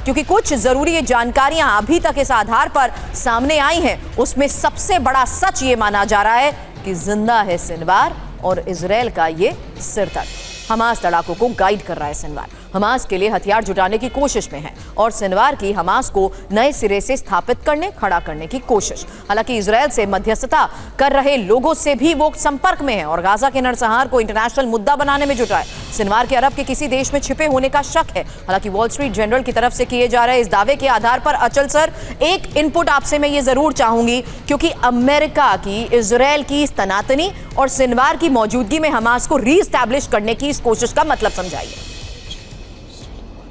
क्योंकि कुछ जरूरी जानकारियां अभी तक इस आधार पर सामने आई हैं। उसमें सबसे बड़ा सच ये माना जा रहा है कि जिंदा है सिनवार और इजराइल का ये सिरदर्द। हमास लड़ाकों को गाइड कर रहा है सिनवार, हमास के लिए हथियार जुटाने की कोशिश में है और सिनवार की हमास को नए सिरे से स्थापित करने, खड़ा करने की कोशिश। हालांकि इजराइल से मध्यस्थता कर रहे लोगों से भी वो संपर्क में है और गाजा के नरसंहार को इंटरनेशनल मुद्दा बनाने में जुटा है। सिनवार के अरब के किसी देश में छिपे होने का शक है। हालांकि वॉल स्ट्रीट जनरल की तरफ से किए जा रहे इस दावे के आधार पर अचल सर, एक इनपुट आपसे मैं ये जरूर चाहूंगी, क्योंकि अमेरिका की इजराइल की तनातनी और सिनवार की मौजूदगी में हमास को रीस्टैब्लिश करने की इस कोशिश का मतलब समझाइए।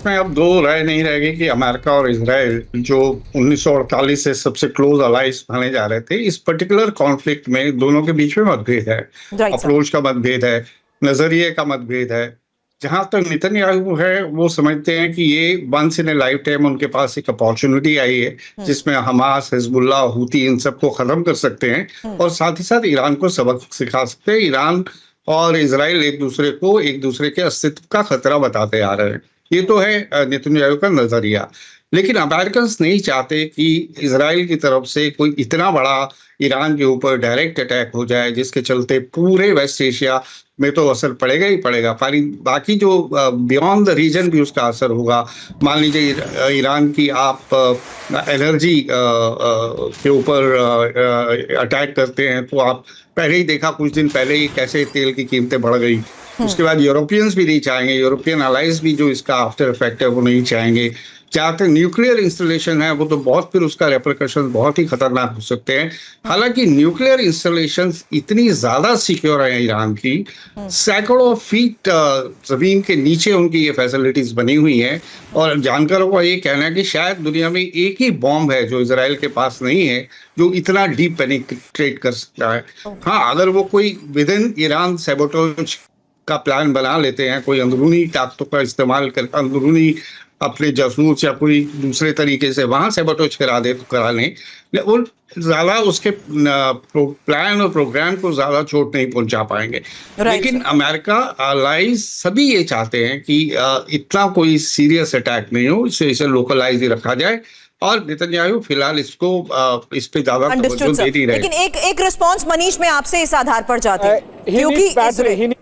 में अब दो राय नहीं रहेगी कि अमेरिका और इजराइल जो 1948 से सबसे क्लोज अलाइज माने जा रहे थे, इस पर्टिकुलर कॉन्फ्लिक्ट में दोनों के बीच में मतभेद है, अप्रोच का मतभेद है, नजरिए का मतभेद है। जहां तक नेतन्याहू है, वो समझते हैं कि ये once in a lifetime उनके पास एक अपॉर्चुनिटी आई है जिसमें हमास, हिजबुल्लाह, हूती इन सबको खत्म कर सकते हैं और साथ ही साथ ईरान को सबक सिखा सकते हैं। ईरान और इजराइल एक दूसरे के अस्तित्व का खतरा बताते आ रहे हैं। ये तो है नेतन्याहू का नजरिया। लेकिन अमेरिकन नहीं चाहते कि इजराइल की तरफ से कोई इतना बड़ा ईरान के ऊपर डायरेक्ट अटैक हो जाए जिसके चलते पूरे वेस्ट एशिया में तो असर पड़ेगा ही पड़ेगा, बाकी जो बियॉन्ड द रीजन भी उसका असर होगा। मान लीजिए ईरान की आप एनर्जी के ऊपर अटैक करते हैं तो आप पहले ही देखा कुछ दिन पहले ही कैसे तेल की कीमतें बढ़ गई। उसके बाद यूरोपियंस भी नहीं चाहेंगे, यूरोपियन अलाइज भी जो इसका आफ्टर इफेक्ट है वो नहीं चाहेंगे। जहाँ तक न्यूक्लियर इंस्टॉलेशन है वो तो बहुत, फिर उसका रेपरकशन बहुत ही खतरनाक हो सकते हैं। हालांकि न्यूक्लियर इंस्टॉलेशन इतनी ज्यादा सिक्योर है ईरान की, सैकड़ों फीट जमीन के नीचे उनकी ये फैसिलिटीज बनी हुई हैं और जानकारों का ये कहना है कि शायद दुनिया में एक ही बॉम्ब है जो इजराइल के पास नहीं है जो इतना डीप पेनिट्रेट कर सकता है। हाँ, अगर वो कोई विद इन ईरान सैबोटेज का प्लान बना लेते हैं, कोई अंदरूनी ताकतों का इस्तेमाल कर, अंदरूनी अपने जासूस या कोई दूसरे तरीके से वहां सैबोटेज करा लें, उन ज्यादा उसके प्लान और प्रोग्राम को ज्यादा चोट नहीं पहुंचा पाएंगे। लेकिन अमेरिका अलाइज सभी ये चाहते हैं कि इतना कोई सीरियस अटैक नहीं हो, इसे लोकलाइज ही रखा जाए और नेतन्याहू फिलहाल इसको इस पे ज्यादा तवज्जो दे नहीं रहे। लेकिन एक रिस्पांस मनीष में आपसे इस आधार पर चाहते हैं, क्योंकि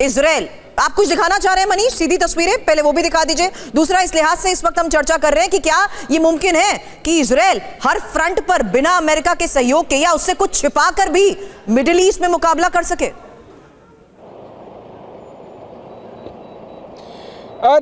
इजराइल, आप कुछ दिखाना चाह रहे हैं मनीष? सीधी तस्वीरें पहले वो भी दिखा दीजिए। दूसरा, इस लिहाज से इस वक्त हम चर्चा कर रहे हैं कि क्या ये मुमकिन है कि इजराइल हर फ्रंट पर बिना अमेरिका के सहयोग के या उससे कुछ छिपा कर भी मिडिल ईस्ट में मुकाबला कर सके?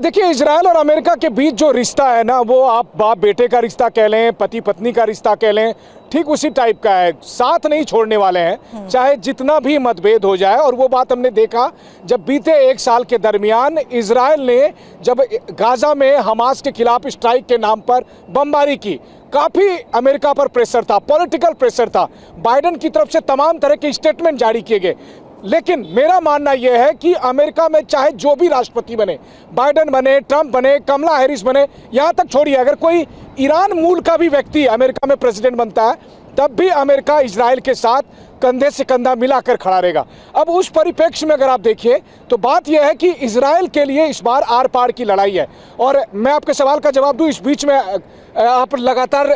देखिए, इजराइल और अमेरिका के बीच जो रिश्ता है ना, वो आप बाप बेटे का रिश्ता कह लें, पति पत्नी का रिश्ता कह लें, ठीक उसी टाइप का है। साथ नहीं छोड़ने वाले हैं चाहे जितना भी मतभेद हो जाए। और वो बात हमने देखा जब बीते एक साल के दरमियान इजराइल ने जब गाजा में हमास के खिलाफ स्ट्राइक के नाम पर बमबारी की, काफ़ी अमेरिका पर प्रेशर था, पॉलिटिकल प्रेशर था, बाइडेन की तरफ से तमाम तरह के स्टेटमेंट जारी किए गए। लेकिन मेरा मानना यह है कि अमेरिका में चाहे जो भी राष्ट्रपति बने, बाइडेन बने, ट्रंप बने, कमला हैरिस बने, यहाँ तक छोड़िए अगर कोई ईरान मूल का भी व्यक्ति अमेरिका में प्रेसिडेंट बनता है, तब भी अमेरिका इजराइल के साथ कंधे से कंधा मिलाकर खड़ा रहेगा। अब उस परिप्रेक्ष्य में अगर आप देखिए तो बात यह है कि इजराइल के लिए इस बार आर पार की लड़ाई है। और मैं आपके सवाल का जवाब दूं, इस बीच में आप लगातार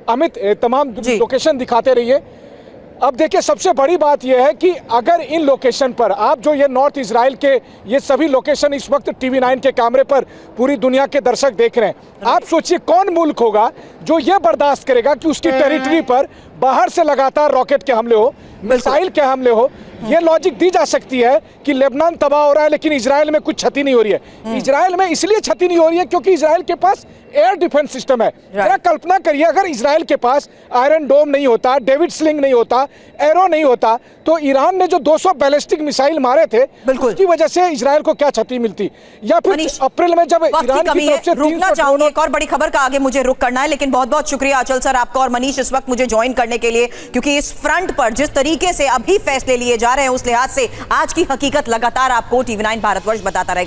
अमित तमाम लोकेशन दिखाते रहिए। अब देखिए, सबसे बड़ी बात यह है कि अगर इन लोकेशन पर आप जो ये नॉर्थ इजराइल के ये सभी लोकेशन इस वक्त TV9 के कैमरे पर पूरी दुनिया के दर्शक देख रहे हैं, आप सोचिए कौन मुल्क होगा जो ये बर्दाश्त करेगा कि उसकी टेरिटरी पर बाहर से लगातार रॉकेट के हमले हो, मिसाइल के हमले हो। ये लॉजिक दी जा सकती है कि लेबनान तबाह हो रहा है लेकिन इजराइल में कुछ क्षति नहीं हो रही है। इजराइल में इसलिए क्षति नहीं हो रही है क्योंकि इजराइल के पास एयर डिफेंस सिस्टम है। जरा कल्पना करिए, अगर इजराइल के पास आयरन डोम नहीं होता, डेविड स्लिंग नहीं होता, एरो नहीं होता, तो ईरान ने जो 200 बैलिस्टिक मिसाइल मारे थे उसकी वजह से इजराइल को क्या क्षति मिलती? या फिर अप्रैल में जब ईरान की तरफ से रुकना चाहूंगी, एक और बड़ी खबर का आगे मुझे रुक करना है, लेकिन बहुत बहुत शुक्रिया अचल सर आपका और मनीष इस वक्त मुझे ज्वाइन करने के लिए, क्योंकि इस फ्रंट पर जिस तरीके से अभी फैसले लिए जा रहे हैं उस लिहाज से आज की हकीकत लगातार आपको TV9 भारतवर्ष बताता रहेगा।